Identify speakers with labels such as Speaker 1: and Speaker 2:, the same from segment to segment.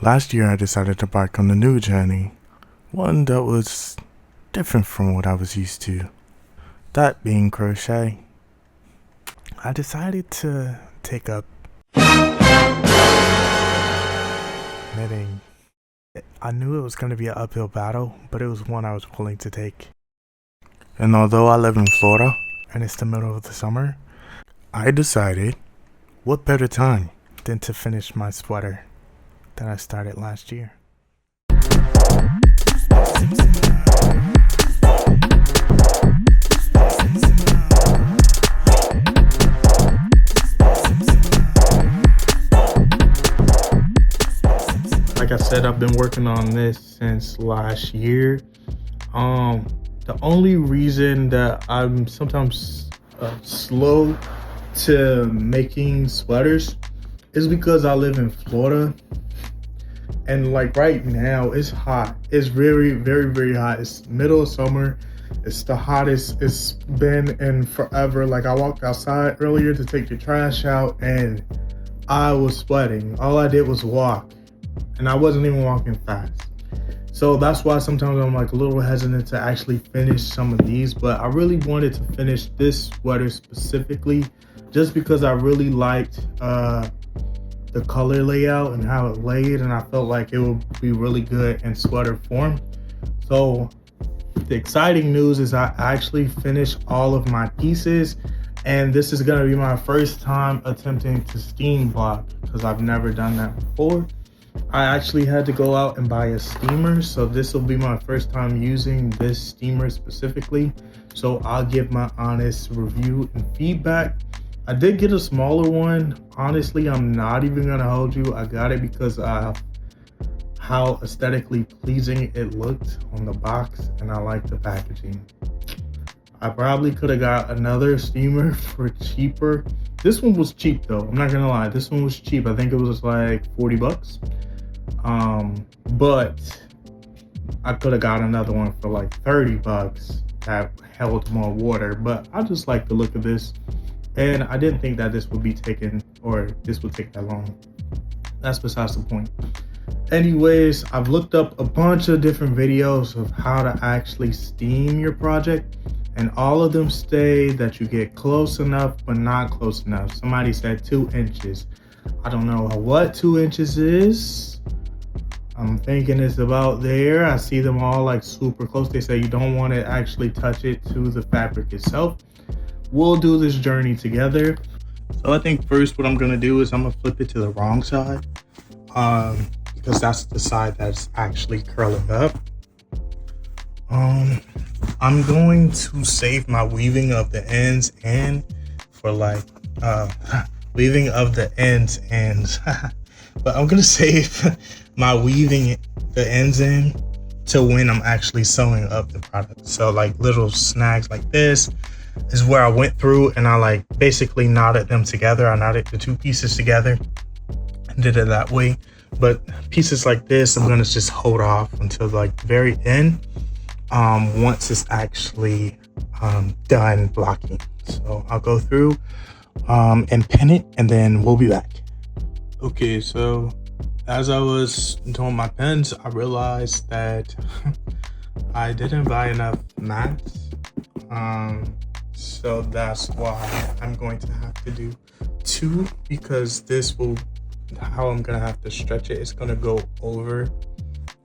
Speaker 1: Last year I decided to embark on a new journey, one that was different from what I was used to, that being crochet. I decided to take up knitting. I knew it was going to be an uphill battle, but it was one I was willing to take. And although I live in Florida and it's the middle of the summer, I decided what better time than to finish my sweater that I started last year. Like I said, I've been working on this since last year. The only reason that I'm sometimes slow to making sweaters is because I live in Florida, and like right now it's hot. It's very, very, very hot. It's middle of summer. It's the hottest it's been in forever. Like, I walked outside earlier to take the trash out and I was sweating. All I did was walk, and I wasn't even walking fast. So that's why sometimes I'm like a little hesitant to actually finish some of these, but I really wanted to finish this sweater specifically just because I really liked the color layout and how it laid, and I felt like it would be really good in sweater form. So the exciting news is I actually finished all of my pieces, and this is going to be my first time attempting to steam block because I've never done that before. I actually had to go out and buy a steamer, so this will be my first time using this steamer specifically. So I'll give my honest review and feedback. I did get a smaller one. Honestly, I'm not even gonna hold you. I got it because of how aesthetically pleasing it looked on the box, and I like the packaging. I probably could have got another steamer for cheaper. This one was cheap though, I'm not gonna lie. This one was cheap. I think it was like 40 bucks. But I could have got another one for like 30 bucks that held more water. But I just like the look of this, and I didn't think that this would be taken, or this would take that long. That's besides the point. Anyways, I've looked up a bunch of different videos of how to actually steam your project, and all of them say that you get close enough but not close enough. Somebody said 2 inches. I don't know what 2 inches is. I'm thinking it's about there. I see them all like super close. They say you don't want to actually touch it to the fabric itself. We'll do this journey together. So I think first what I'm gonna do is I'm gonna flip it to the wrong side, because that's the side that's actually curling up. I'm going to save my weaving of the ends in for like weaving of the ends but I'm gonna save my weaving the ends in to when I'm actually sewing up the product. So like little snags like this is where I went through and I like basically knotted them together. I knotted the 2 pieces together and did it that way. But pieces like this, I'm gonna just hold off until like the very end, once it's actually done blocking. So I'll go through and pin it, and then we'll be back. Okay, so as I was doing my pins, I realized that I didn't buy enough mats. So that's why I'm going to have to do 2, because this will, how I'm gonna have to stretch it, it's gonna go over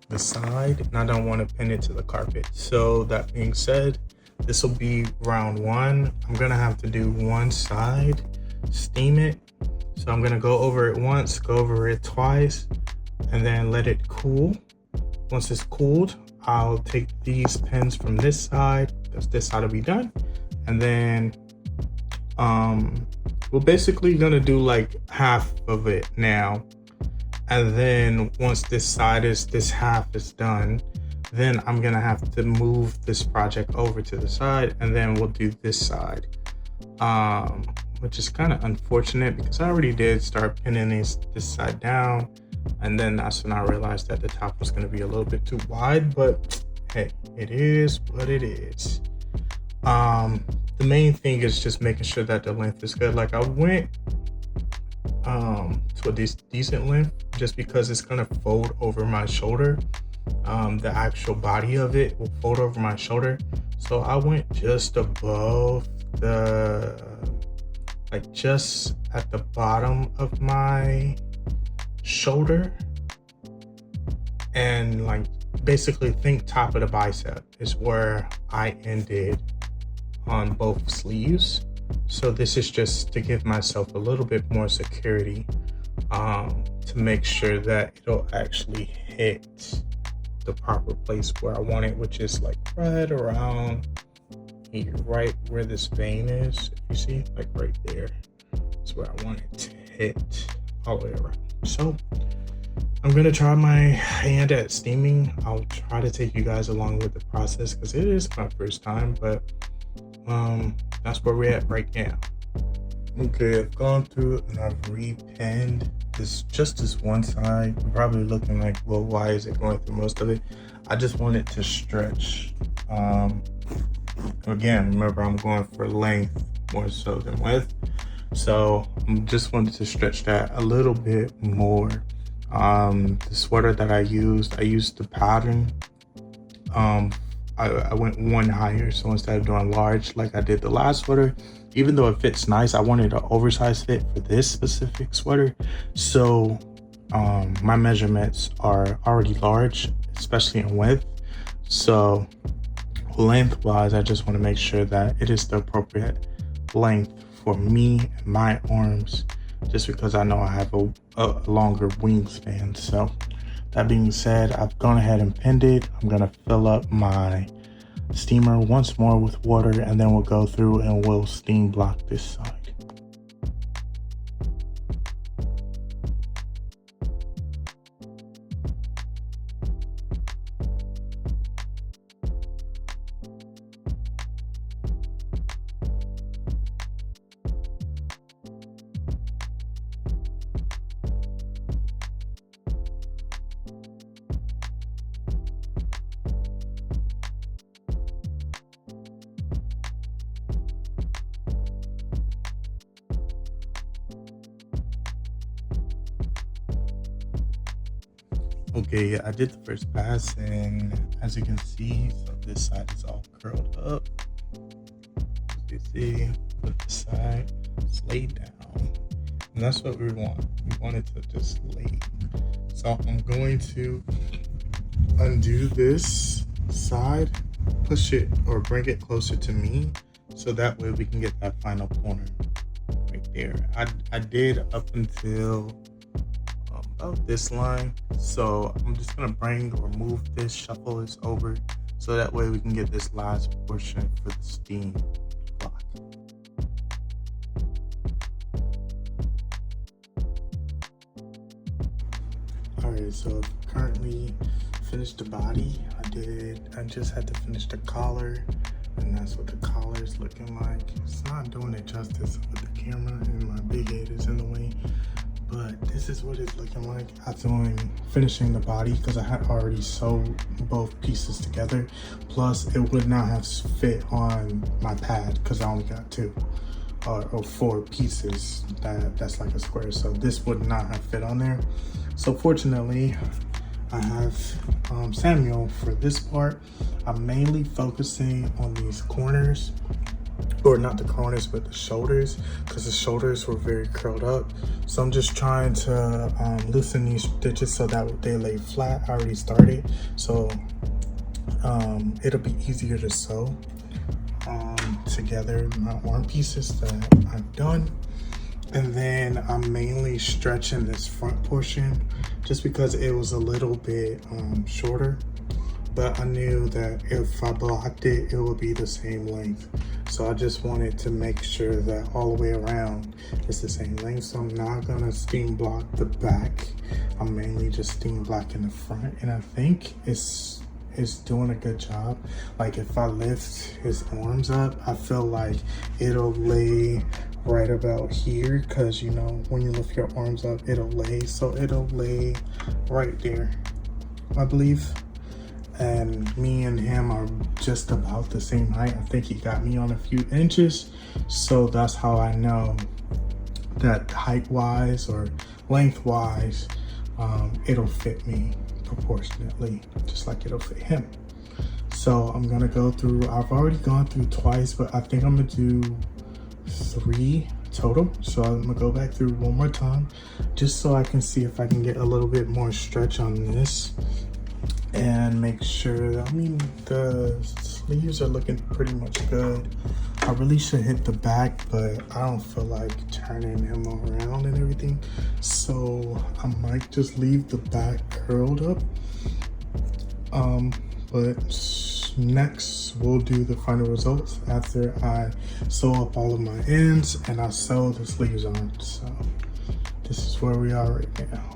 Speaker 1: the side, and I don't want to pin it to the carpet. So that being said, this will be round 1. I'm gonna have to do 1 side, steam it. So I'm gonna go over it once, go over it twice, and then let it cool. Once it's cooled, I'll take these pins from this side, because this side will be done, and then we're basically gonna do like half of it now, and then once this half is done, then I'm gonna have to move this project over to the side, and then we'll do this side, which is kind of unfortunate because I already did start pinning this side down, and then that's when I realized that the top was going to be a little bit too wide, but hey, it is what it is. The main thing is just making sure that the length is good. Like I went to to a decent length, just because it's gonna fold over my shoulder. The actual body of it will fold over my shoulder. So I went just above the, like just at the bottom of my shoulder, and like basically think top of the bicep is where I ended on both sleeves. So this is just to give myself a little bit more security, to make sure that it'll actually hit the proper place where I want it, which is like right around here, right where this vein is. If you see, like right there is where I want it to hit all the way around. So I'm gonna try my hand at steaming. I'll try to take you guys along with the process because it is my first time, but that's where we're at right now. Okay, I've gone through and I've repinned this one side. You're probably looking like, well, why is it going through most of it? I just want it to stretch. Again, remember, I'm going for length more so than width. So I just wanted to stretch that a little bit more. The sweater that I used the pattern. I went one higher, so instead of doing large like I did the last sweater, even though it fits nice, I wanted an oversized fit for this specific sweater. So my measurements are already large, especially in width. So lengthwise, I just want to make sure that it is the appropriate length for me and my arms, just because I know I have a longer wingspan. So that being said, I've gone ahead and pinned it. I'm gonna fill up my steamer once more with water, and then we'll go through and we'll steam block this side. Okay, yeah, I did the first pass, and as you can see, so this side is all curled up. As you see, with the side, it's laid down. And that's what we want. We want it to just lay. So I'm going to undo this side, push it or bring it closer to me, so that way we can get that final corner right there. I did up until about this line, so I'm just gonna bring or move this, shuffle this over, so that way we can get this last portion for the steam block. Alright, so I've currently finished the body. I just had to finish the collar, and that's what the collar is looking like. It's not doing it justice with the camera, and my big head is in the way. But this is what it's looking like after finishing the body, because I had already sewed both pieces together. Plus, it would not have fit on my pad because I only got 2 or 4 pieces. That's like a square, so this would not have fit on there. So fortunately, I have Samuel for this part. I'm mainly focusing on these corners, or not the corners, but the shoulders, because the shoulders were very curled up. So I'm just trying to loosen these stitches so that they lay flat. I already started, so it'll be easier to sew together my arm pieces that I've done. And then I'm mainly stretching this front portion just because it was a little bit shorter, but I knew that if I blocked it, it would be the same length. So I just wanted to make sure that all the way around it's the same length. So I'm not gonna steam block the back. I'm mainly just steam blocking the front, and I think it's doing a good job. Like if I lift his arms up, I feel like it'll lay right about here, because you know when you lift your arms up, it'll lay. So it'll lay right there, I believe. And me and him are just about the same height. I think he got me on a few inches, so that's how I know that height wise or lengthwise, it'll fit me proportionately, just like it'll fit him. So I'm gonna go through, I've already gone through twice, but I think I'm gonna do 3 total. So I'm gonna go back through one more time, just so I can see if I can get a little bit more stretch on this and make sure that, I mean, the sleeves are looking pretty much good. I really should hit the back, but I don't feel like turning him around and everything. So I might just leave the back curled up. But next we'll do the final results after I sew up all of my ends and I sew the sleeves on. So this is where we are right now.